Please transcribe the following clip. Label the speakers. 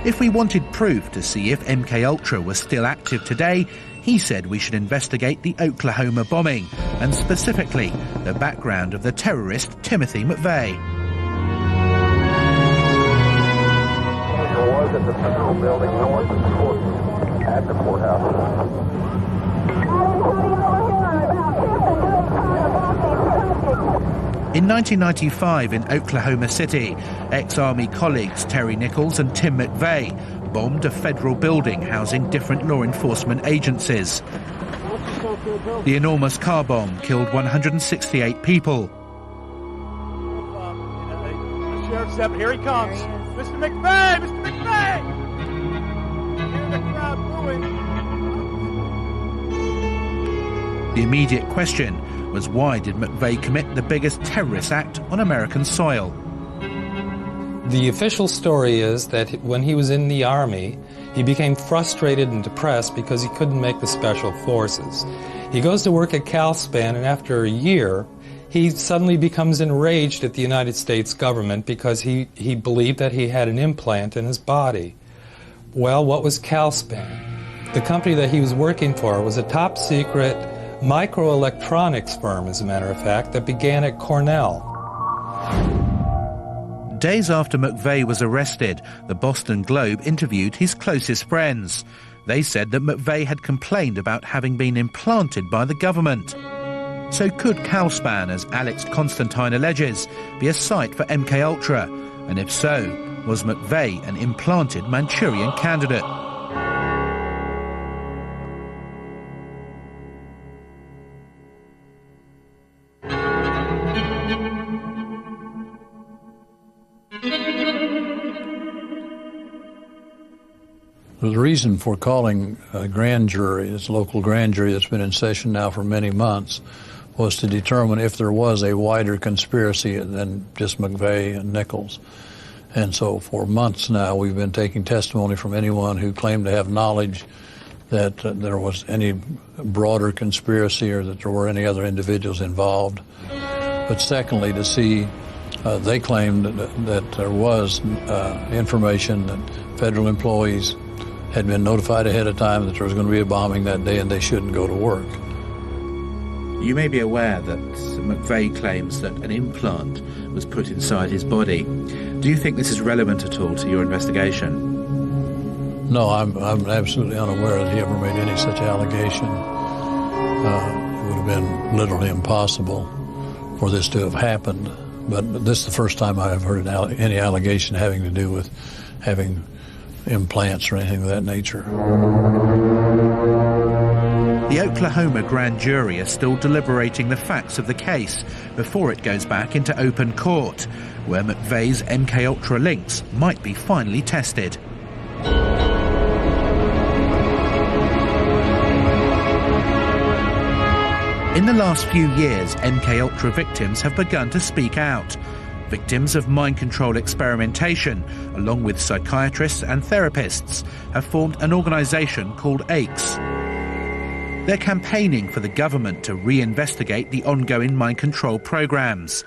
Speaker 1: If we wanted proof to see if MKUltra was still active today, he said we should investigate the Oklahoma bombing, and specifically the background of the terrorist Timothy McVeigh.
Speaker 2: There was at the federal building north of the court, at the courthouse.
Speaker 1: In 1995 in Oklahoma City, ex-Army colleagues Terry Nichols and Tim McVeigh bombed a federal building housing different law enforcement agencies. The enormous car bomb killed 168 people.
Speaker 3: Sheriff's deputy, here he comes. Mr. McVeigh! Mr. McVeigh! Hear the crowd booing.
Speaker 1: The immediate question was, why did McVeigh commit the biggest terrorist act on American soil?
Speaker 4: The official story is that when he was in the Army, he became frustrated and depressed because he couldn't make the Special Forces. He goes to work at CalSpan, and after a year, he suddenly becomes enraged at the United States government because he believed that he had an implant in his body. Well, what was CalSpan? The company that he was working for was a top-secret microelectronics firm, as a matter of fact, that began at Cornell.
Speaker 1: Days after McVeigh was arrested, the Boston Globe interviewed his closest friends. They said that McVeigh had complained about having been implanted by the government. So could CalSpan, as Alex Constantine alleges, be a site for MKUltra? And if so, was McVeigh an implanted Manchurian candidate?
Speaker 5: The reason for calling a grand jury, this local grand jury that's been in session now for many months, was to determine if there was a wider conspiracy than just McVeigh and Nichols. And so for months now we've been taking testimony from anyone who claimed to have knowledge that there was any broader conspiracy or that there were any other individuals involved. But secondly, to see they claimed that there was information that federal employees had been notified ahead of time that there was going to be a bombing that day and they shouldn't go to work.
Speaker 1: You may be aware that McVeigh claims that an implant was put inside his body. Do you think this is relevant at all to your investigation?
Speaker 5: No, I'm absolutely unaware that he ever made any such allegation. It would have been literally impossible for this to have happened. But this is the first time I have heard any allegation having to do with having implants or anything of that nature.
Speaker 1: The Oklahoma grand jury are still deliberating the facts of the case before it goes back into open court, where McVeigh's MKUltra links might be finally tested. In the last few years, MKUltra victims have begun to speak out. Victims of mind control experimentation, along with psychiatrists and therapists, have formed an organisation called ACE. They're campaigning for the government to reinvestigate the ongoing mind control programs.